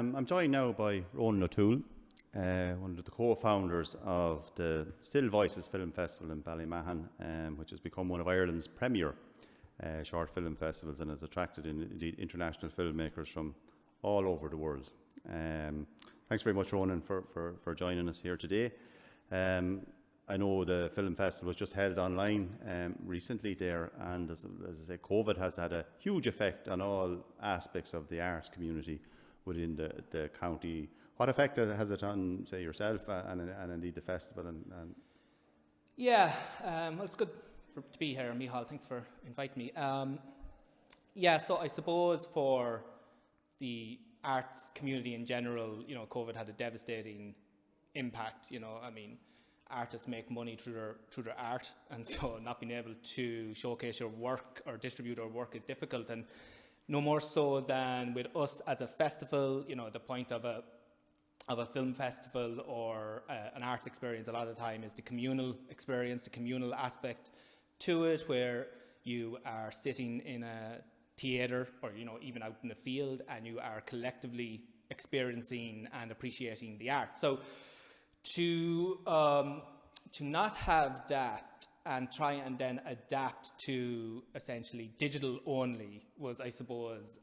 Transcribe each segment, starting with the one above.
I'm joined now by Ronan O Toole, one of the co-founders of the Still Voices Film Festival in Ballymahan, which has become one of Ireland's premier short film festivals and has attracted indeed international filmmakers from all over the world. Thanks very much, Ronan, for joining us here today. I know the film festival was just held online recently there, and as I say, COVID has had a huge effect on all aspects of the arts community within the county. What effect has it on, say, yourself and indeed the festival? Well, it's good to be here, Michal. Thanks for inviting me. So I suppose for the arts community in general, COVID had a devastating impact. Artists make money through their art, and so not being able to showcase your work or distribute your work is difficult. And no more so than with us as a festival. The point of a film festival or an arts experience a lot of the time is the communal experience, the communal aspect to it, where you are sitting in a theatre or even out in the field, and you are collectively experiencing and appreciating the art. So to not have that and try and then adapt to essentially digital only was, I suppose,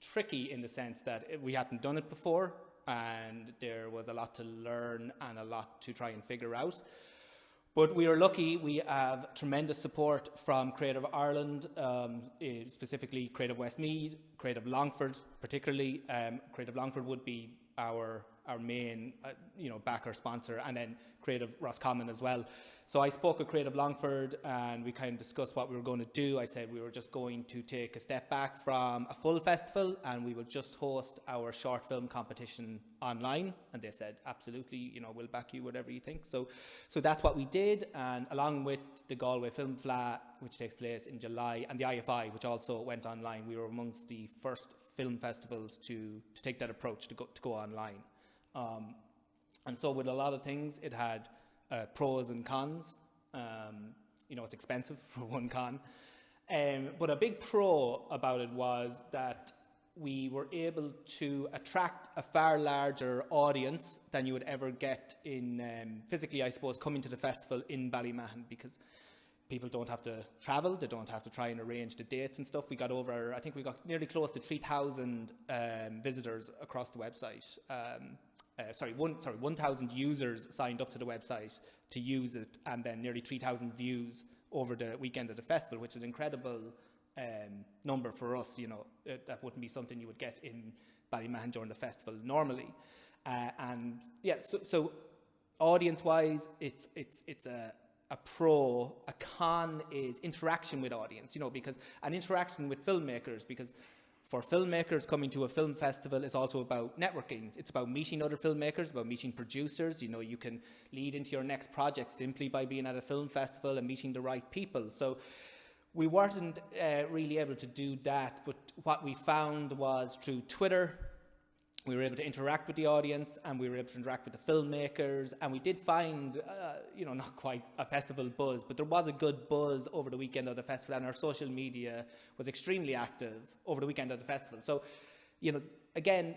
tricky in the sense that we hadn't done it before, and there was a lot to learn and a lot to try and figure out. But we are lucky. We have tremendous support from Creative Ireland, specifically Creative Westmeath, Creative Longford particularly. Creative Longford would be our main backer sponsor, and then Creative Roscommon as well. So I spoke with Creative Longford and we kind of discussed what we were going to do. I said we were just going to take a step back from a full festival and we will just host our short film competition online. And they said, absolutely, we'll back you, whatever you think. So that's what we did. And along with the Galway Film Fleadh, which takes place in July, and the IFI, which also went online, we were amongst the first film festivals to take that approach to go online. And so with a lot of things, it had pros and cons. It's expensive for one con. But a big pro about it was that we were able to attract a far larger audience than you would ever get in physically, I suppose, coming to the festival in Ballymahan, because people don't have to travel, they don't have to try and arrange the dates and stuff. We got nearly close to 3,000 visitors across the website. 1,000 users signed up to the website to use it, and then nearly 3,000 views over the weekend of the festival, which is an incredible number for us. That wouldn't be something you would get in Ballymahan during the festival normally. So audience-wise, it's a pro. A con is interaction with audience, because an interaction with filmmakers, because for filmmakers, coming to a film festival is also about networking. It's about meeting other filmmakers, about meeting producers. You can lead into your next project simply by being at a film festival and meeting the right people. So we weren't really able to do that, but what we found was through Twitter, we were able to interact with the audience and we were able to interact with the filmmakers, and we did find, not quite a festival buzz, but there was a good buzz over the weekend of the festival, and our social media was extremely active over the weekend of the festival. So, again,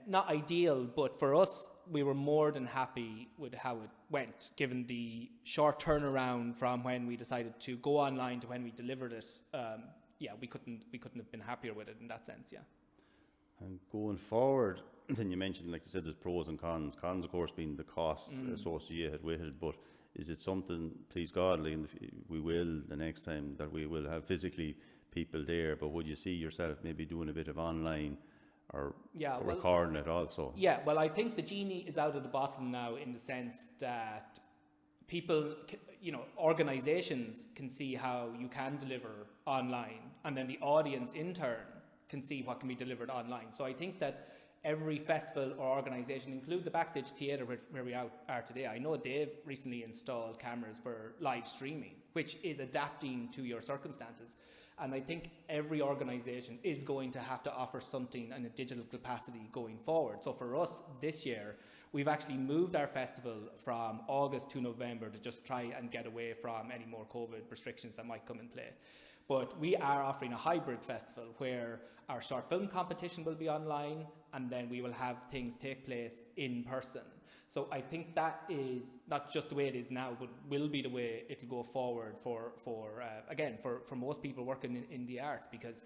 not ideal, but for us, we were more than happy with how it went, given the short turnaround from when we decided to go online to when we delivered it. We couldn't have been happier with it in that sense, yeah. And going forward, then you mentioned, like you said, there's pros and cons. Cons, of course, being the costs associated with it. But is it something, please God, we will the next time that we will have physically people there? But would you see yourself maybe doing a bit of online or recording it also? Yeah, well, I think the genie is out of the bottle now, in the sense that people, organizations can see how you can deliver online, and then the audience in turn can see what can be delivered online. So I think that every festival or organisation, include the Backstage Theatre where we are today, I know they've recently installed cameras for live streaming, which is adapting to your circumstances. And I think every organisation is going to have to offer something in a digital capacity going forward. So for us this year, we've actually moved our festival from August to November to just try and get away from any more COVID restrictions that might come in play. But we are offering a hybrid festival where our short film competition will be online, and then we will have things take place in person. So I think that is not just the way it is now, but will be the way it'll go forward for most people working in the arts, because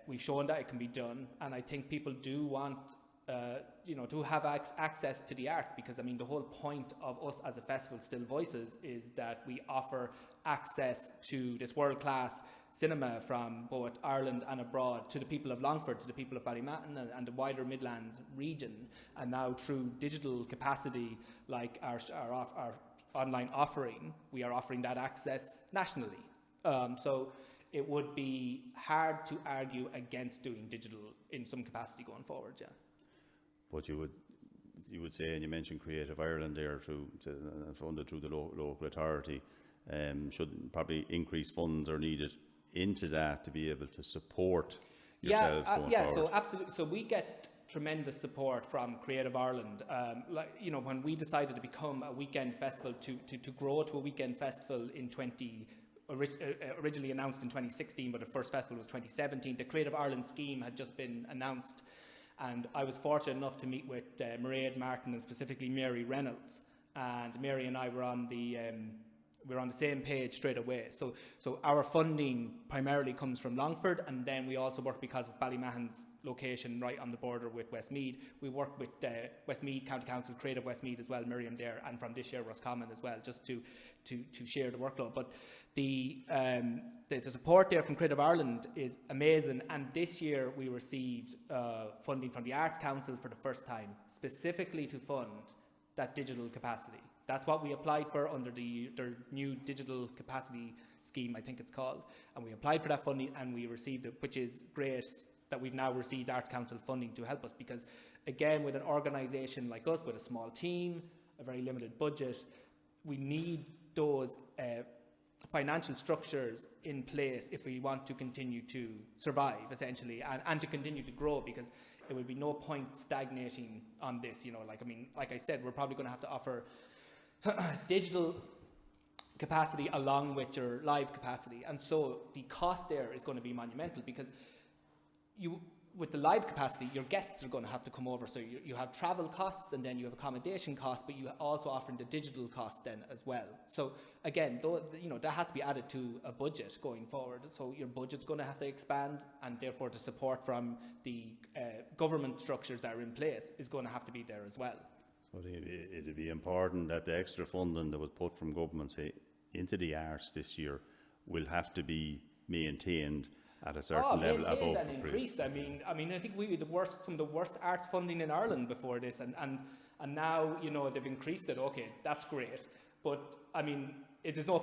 we've shown that it can be done, and I think people do want to have access to the arts, because I mean the whole point of us as a festival, Still Voices, is that we offer access to this world-class cinema from both Ireland and abroad to the people of Longford, to the people of Ballymahon and the wider Midlands region, and now through digital capacity like our online offering, we are offering that access nationally. So it would be hard to argue against doing digital in some capacity going forward, yeah. But you would say, and you mentioned Creative Ireland there, funded through the local authority, should probably increase funds are needed into that to be able to support yourselves going forward. So absolutely. So we get tremendous support from Creative Ireland. When we decided to become a weekend festival, to grow to a weekend festival in originally announced in 2016, but the first festival was 2017. The Creative Ireland scheme had just been announced, and I was fortunate enough to meet with Mairead Martin and specifically Mary Reynolds, and Mary and I were on the same page straight away. So our funding primarily comes from Longford, and then we also work, because of Ballymahon's location right on the border with Westmeath. We work with Westmeath County Council, Creative Westmeath as well, Miriam there, and from this year Roscommon as well, just to share the workload. But the support there from Creative Ireland is amazing, and this year we received funding from the Arts Council for the first time, specifically to fund that digital capacity. That's what we applied for under their new digital capacity scheme, I think it's called. And we applied for that funding and we received it, which is great that we've now received Arts Council funding to help us, because again, with an organisation like us, with a small team, a very limited budget, we need those financial structures in place if we want to continue to survive, essentially, and to continue to grow, because it would be no point stagnating on this. Like I said, we're probably going to have to offer digital capacity along with your live capacity, and so the cost there is going to be monumental, because with the live capacity, your guests are going to have to come over, so you have travel costs and then you have accommodation costs, but you also offering the digital cost then as well. So again, that has to be added to a budget going forward, so your budget's going to have to expand, and therefore the support from the government structures that are in place is going to have to be there as well. So it'd be important that the extra funding that was put from government, say, into the arts this year will have to be maintained at a certain level above and increased. I mean, I think we were some of the worst arts funding in Ireland before this, and now they've increased it. Okay, that's great, but I mean, it's no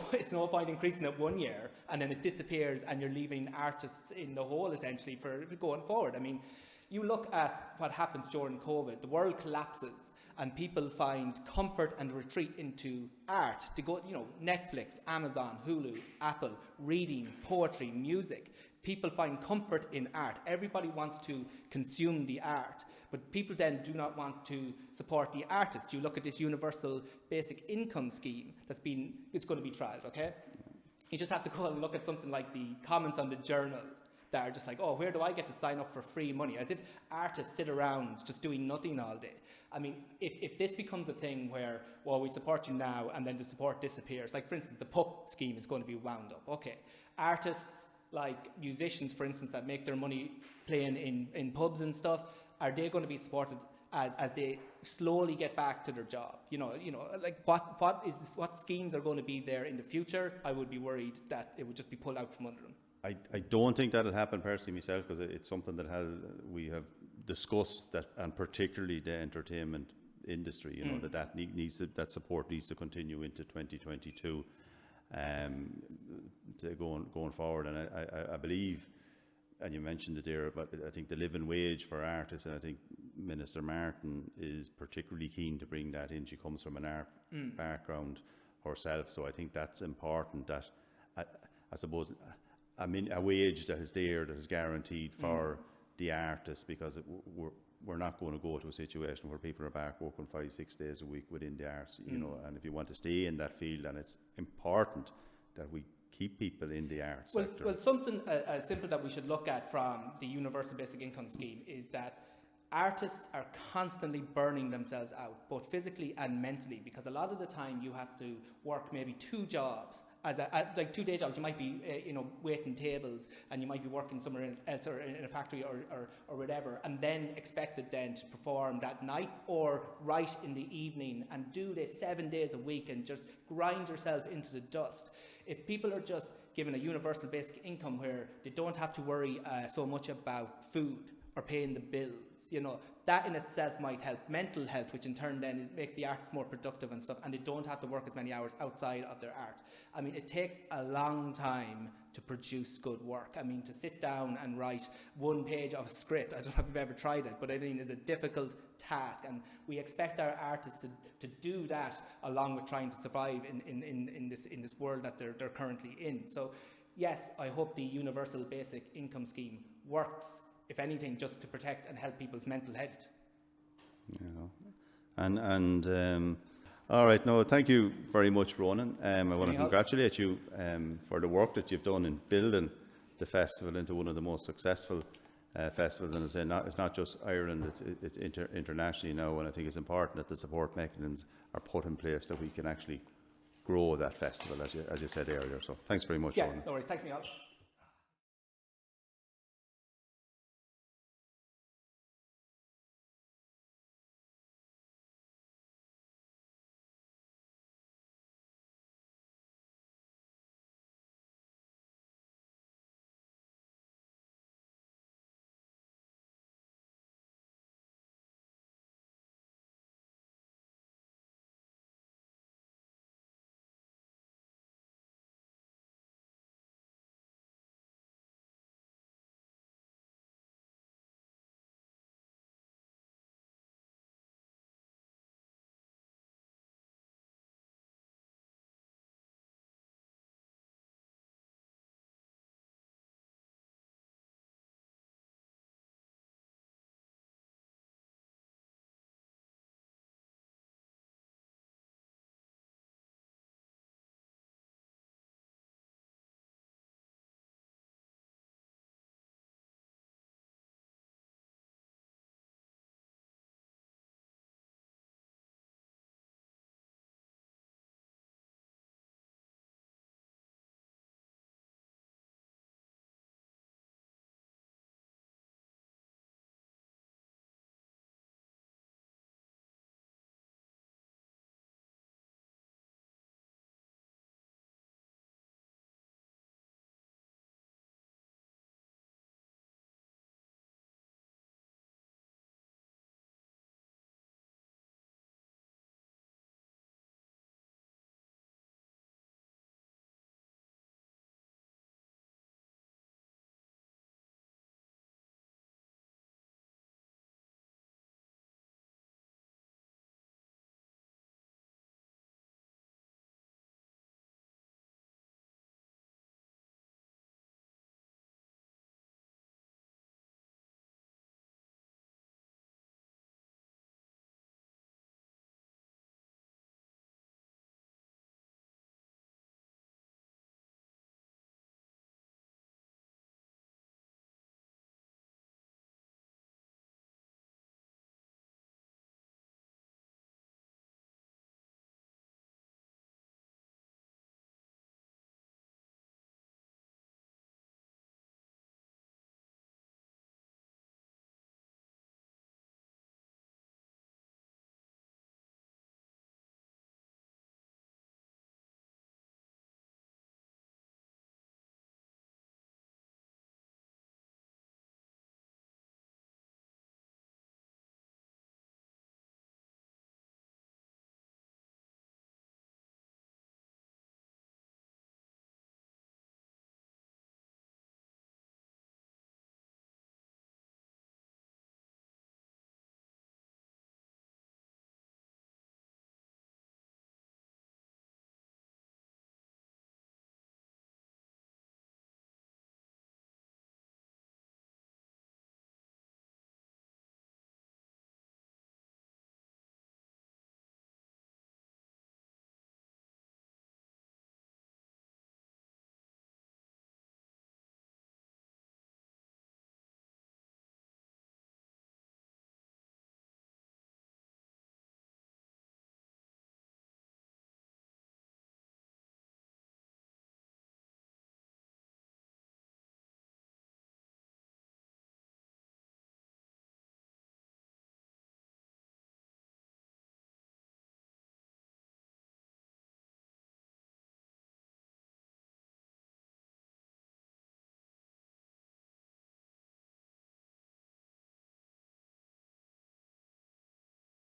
point increasing it 1 year and then it disappears and you're leaving artists in the hole essentially for going forward. I mean, you look at what happens during COVID, the world collapses and people find comfort and retreat into art. To go, Netflix, Amazon, Hulu, Apple, reading, poetry, music. People find comfort in art. Everybody wants to consume the art, but people then do not want to support the artists. You look at this universal basic income scheme it's going to be trialled, okay? You just have to go and look at something like the comments on the Journal that are just like, oh, where do I get to sign up for free money? As if artists sit around just doing nothing all day. I mean, if this becomes a thing where, well, we support you now and then the support disappears, like for instance, the PUP scheme is going to be wound up. Okay, artists like musicians, for instance, that make their money playing in pubs and stuff, are they going to be supported as they slowly get back to their job? Like what schemes are going to be there in the future? I would be worried that it would just be pulled out from under them. I don't think that'll happen personally myself, because it's something that we have discussed, that, and particularly the entertainment industry, that support needs to continue into 2022, going forward. And I believe, and you mentioned it there, but I think the living wage for artists, and I think Minister Martin is particularly keen to bring that in. She comes from an art background herself, so I think that's important, that I suppose a wage that is there, that is guaranteed for the artists, because we're not going to go to a situation where people are back working 5-6 days a week within the arts, and if you want to stay in that field, and it's important that we keep people in the arts sector? Well, something simple that we should look at from the Universal Basic Income Scheme is that artists are constantly burning themselves out, both physically and mentally, because a lot of the time you have to work maybe 2 jobs, like 2 day jobs. You might be, waiting tables, and you might be working somewhere else, or in a factory, or whatever, and then expected then to perform that night or write in the evening, and do this 7 days a week and just grind yourself into the dust. If people are just given a universal basic income where they don't have to worry so much about food or paying the bills, that in itself might help mental health, which in turn then makes the artists more productive and stuff, and they don't have to work as many hours outside of their art. I mean, it takes a long time to produce good work. I mean, to sit down and write 1 page of a script, I don't know if you've ever tried it, but I mean, is a difficult task, and we expect our artists to do that along with trying to survive in this world that they're currently in. So yes, I hope the Universal Basic Income Scheme works, if anything, just to protect and help people's mental health. All right, no, thank you very much, Ronan. I want to congratulate you for the work that you've done in building the festival into one of the most successful festivals. And as I say, it's not just Ireland, it's internationally now, and I think it's important that the support mechanisms are put in place so we can actually grow that festival, as you said earlier. So thanks very much, Ronan. No worries. Thanks, Michal.